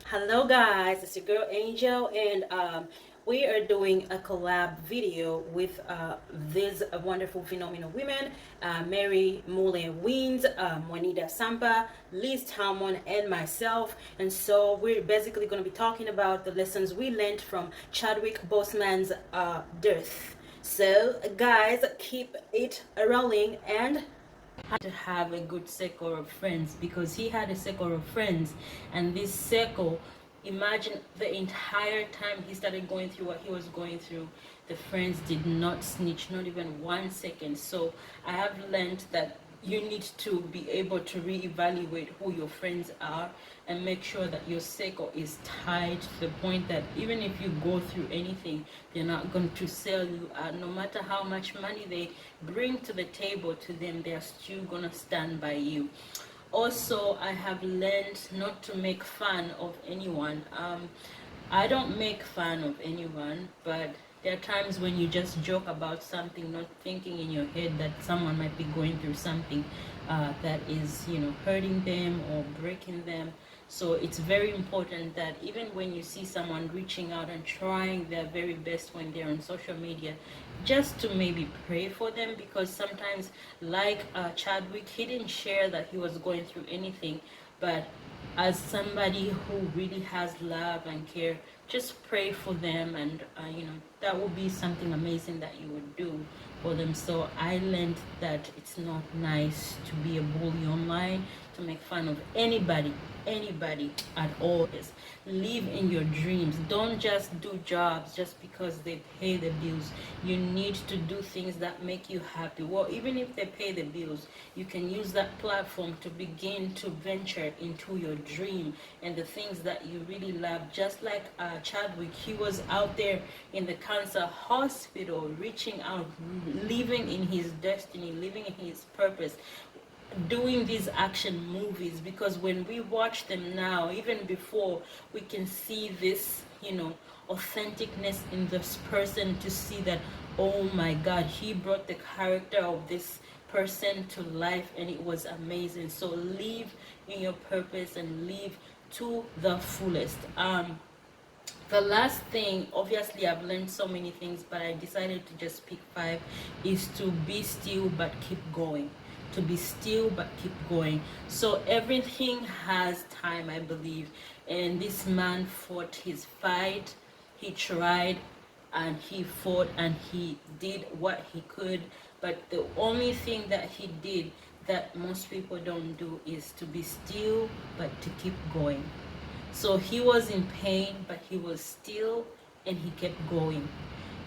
Hello guys, it's your girl Angel, and we are doing a collab video with these wonderful phenomenal women, Mary Mule-Winz, Mwainda Sampa, Liz Talmon, and myself. And so we're basically going to be talking about the lessons we learned from Chadwick Boseman's death. So guys, keep it rolling and had to have a good circle of friends, because he had a circle of friends, and this circle, imagine the entire time he started going through what he was going through, the friends did not snitch, not even 1 second. So I have learned that you need to be able to reevaluate who your friends are and make sure that your circle is tied to the point that even if you go through anything, they're not going to sell you out. No matter how much money they bring to the table to them, they're still going to stand by you. Also, I have learned not to make fun of anyone. I don't make fun of anyone, but there are times when you just joke about something, not thinking in your head that someone might be going through something that is, hurting them or breaking them. So it's very important that even when you see someone reaching out and trying their very best when they're on social media, just to maybe pray for them, because sometimes, like Chadwick, he didn't share that he was going through anything, but as somebody who really has love and care, just pray for them, and that would be something amazing that you would do for them. So I learned that it's not nice to be a bully online, to make fun of anybody at all. Is live in your dreams. Don't just do jobs just because they pay the bills. You need to do things that make you happy. Well, even if they pay the bills, you can use that platform to begin to venture into your dream and the things that you really love. Just like Chadwick, he was out there in the cancer hospital, reaching out, living in his destiny, living in his purpose, doing these action movies. Because when we watch them now, even before, we can see this, authenticness in this person, to see that, oh my God, he brought the character of this person to life, and it was amazing. So live in your purpose and live to the fullest. The last thing, obviously I've learned so many things, but I decided to just pick 5, is to be still but keep going. To be still but keep going. So everything has time, I believe, and this man fought his fight. He tried and he fought and he did what he could, but the only thing that he did that most people don't do is to be still but to keep going. So he was in pain, but he was still, and he kept going.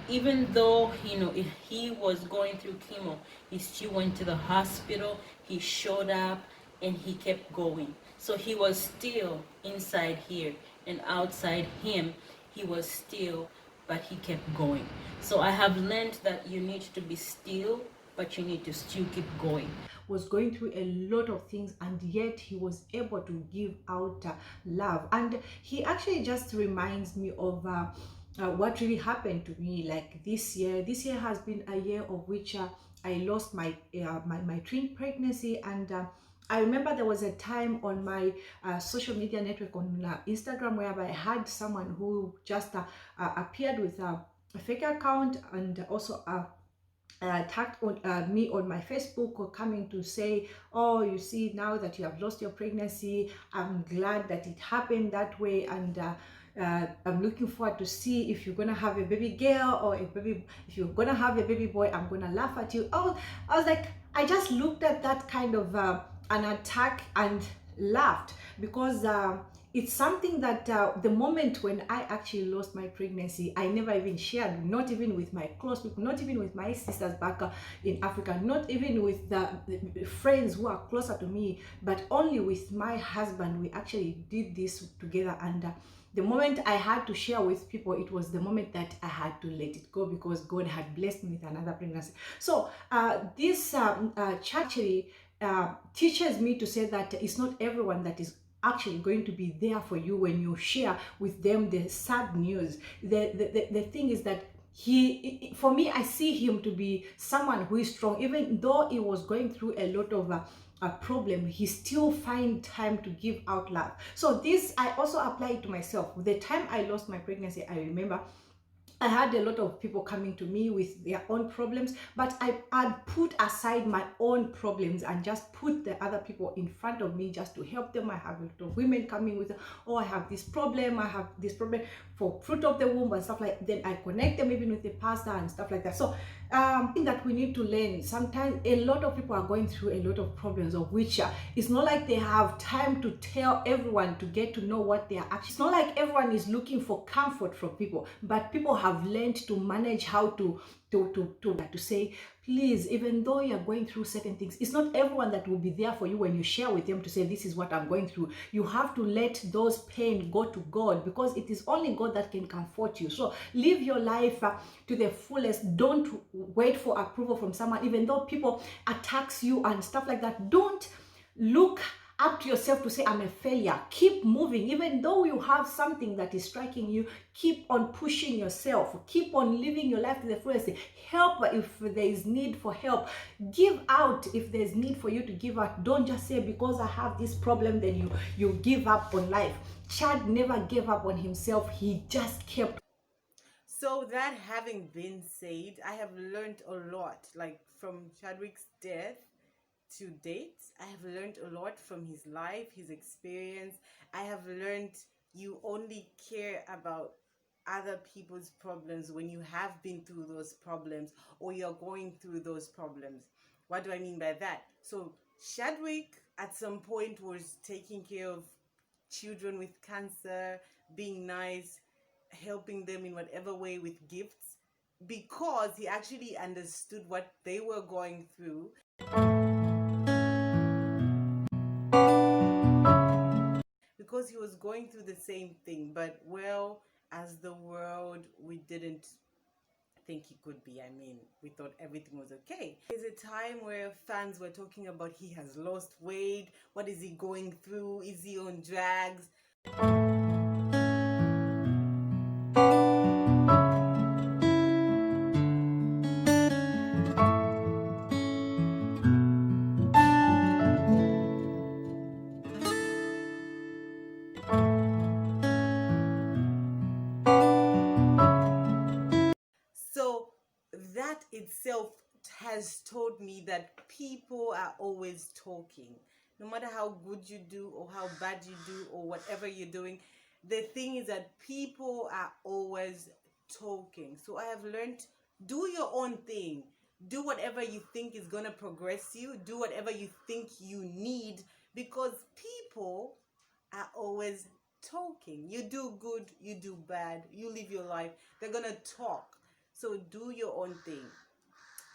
Even though, if he was going through chemo, he still went to the hospital, he showed up, and he kept going. So he was still inside here, and outside him, he was still, but he kept going. So I have learned that you need to be still, but you need to still keep going. Was going through a lot of things, and yet he was able to give out love. And he actually just reminds me of what really happened to me. Like this year has been a year of which I lost my twin pregnancy. And I remember there was a time on my social media network on Instagram, whereby I had someone who just appeared with a fake account, and also tagged on, me on my Facebook, or coming to say, oh, you see, now that you have lost your pregnancy, I'm glad that it happened that way, and I'm looking forward to see if you're gonna have a baby girl or a baby. If you're gonna have a baby boy, I'm gonna laugh at you. Oh, I was like, I just looked at that kind of an attack and laughed, because it's something that the moment when I actually lost my pregnancy, I never even shared, not even with my close people, not even with my sisters back in Africa, not even with the friends who are closer to me, but only with my husband. We actually did this together. And the moment I had to share with people, it was the moment that I had to let it go, because God had blessed me with another pregnancy. So this actually teaches me to say that it's not everyone that is actually going to be there for you when you share with them the sad news. The thing is that for me, I see him to be someone who is strong, even though he was going through a lot of a problem, he still find time to give out love. So this I also apply it to myself. The time I lost my pregnancy, I remember I had a lot of people coming to me with their own problems, but I'd put aside my own problems and just put the other people in front of me just to help them. I have a lot of women coming with, oh, I have this problem, for fruit of the womb and stuff like that. Then I connect them even with the pastor and stuff like that. So I think that we need to learn. Sometimes a lot of people are going through a lot of problems, of which it's not like they have time to tell everyone to get to know what they are actually. It's not like everyone is looking for comfort from people, but people have learned to manage how to say, please, even though you're going through certain things, it's not everyone that will be there for you when you share with them to say, this is what I'm going through. You have to let those pain go to God, because it is only God that can comfort you. So live your life to the fullest. Don't wait for approval from someone, even though people attacks you and stuff like that. Don't look up to yourself to say, I'm a failure. Keep moving. Even though you have something that is striking you, keep on pushing yourself. Keep on living your life to the fullest. Help if there is need for help. Give out if there's need for you to give out. Don't just say, because I have this problem, then you give up on life. Chad never gave up on himself. He just kept. So that having been said, I have learned a lot, like from Chadwick's death to date. I have learned a lot from his life, his experience. I have learned you only care about other people's problems when you have been through those problems or you're going through those problems. What do I mean by that? So Chadwick at some point was taking care of children with cancer, being nice, helping them in whatever way with gifts, because he actually understood what they were going through, because he was going through the same thing. But well, as the world, we didn't think he could be. I mean, we thought everything was okay. There's a time where fans were talking about he has lost weight. What is he going through? Is he on drugs? So that itself has told me that people are always talking. No matter how good you do or how bad you do or whatever you're doing, the thing is that people are always talking. So I have learned, do your own thing. Do whatever you think is going to progress you. Do whatever you think you need, because people are always talking. You do good, you do bad, you live your life. They're going to talk. So do your own thing.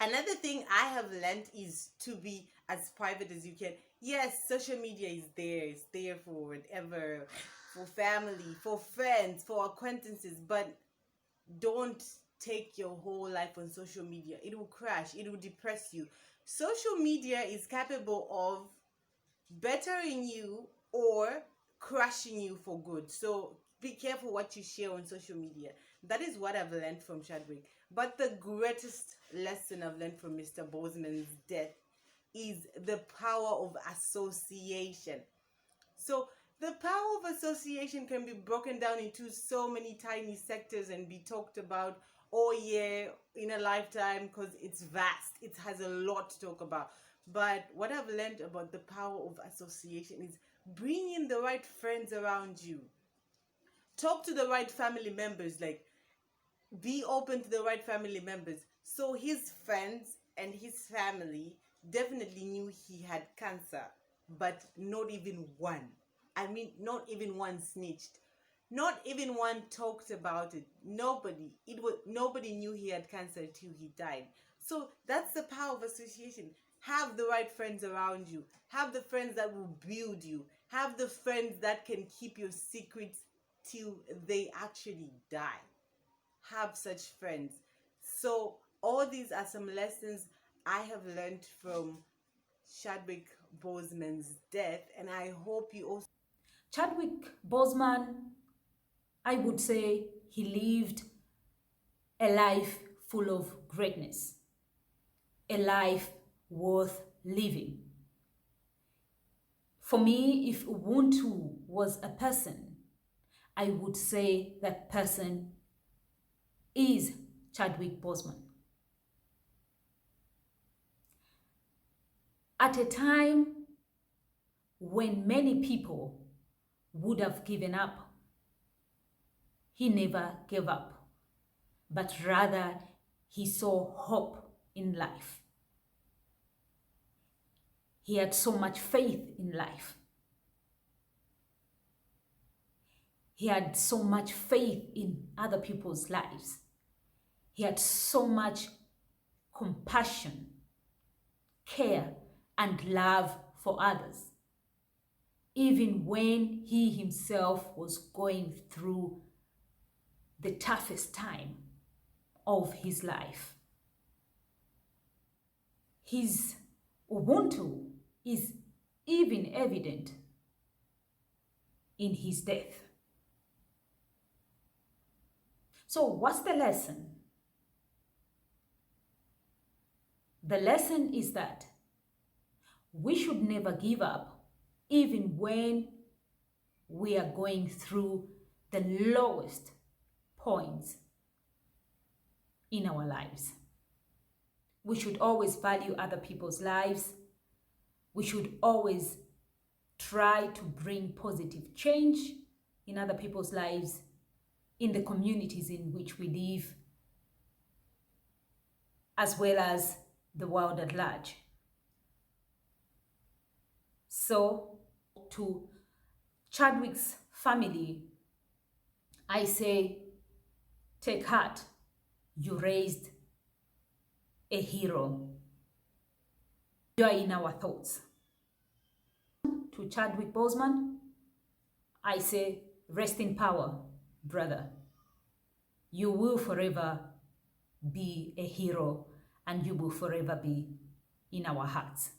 Another thing I have learned is to be as private as you can. Yes, social media is there. It's there for whatever, for family, for friends, for acquaintances. But don't take your whole life on social media. It will crash. It will depress you. Social media is capable of bettering you or crushing you for good. So be careful what you share on social media. That is what I've learned from Chadwick. But the greatest lesson I've learned from Mr. Boseman's death is the power of association. So the power of association can be broken down into so many tiny sectors and be talked about all year in a lifetime, because it's vast. It has a lot to talk about. But what I've learned about the power of association is bring in the right friends around you. Talk to the right family members, like be open to the right family members. So his friends and his family definitely knew he had cancer, but not even one. I mean, not even one snitched. Not even one talked about it. Nobody knew he had cancer till he died. So that's the power of association. Have the right friends around you. Have the friends that will build you. Have the friends that can keep your secrets till they actually die. Have such friends. So all these are some lessons I have learned from Chadwick Boseman's death, and I hope you also. Chadwick Boseman, I would say he lived a life full of greatness, a life worth living. For me, if Ubuntu was a person, I would say that person is Chadwick Boseman. At a time when many people would have given up, he never gave up, but rather he saw hope in life. He had so much faith in life. He had so much faith in other people's lives. He had so much compassion, care, and love for others, even when he himself was going through the toughest time of his life. His Ubuntu is even evident in his death. So what's the lesson? The lesson is that we should never give up, even when we are going through the lowest points in our lives. We should always value other people's lives. We should always try to bring positive change in other people's lives, in the communities in which we live, as well as the world at large. So, to Chadwick's family, I say, take heart, you raised a hero. You are in our thoughts. To Chadwick Boseman, I say, rest in power, brother. You will forever be a hero, and you will forever be in our hearts.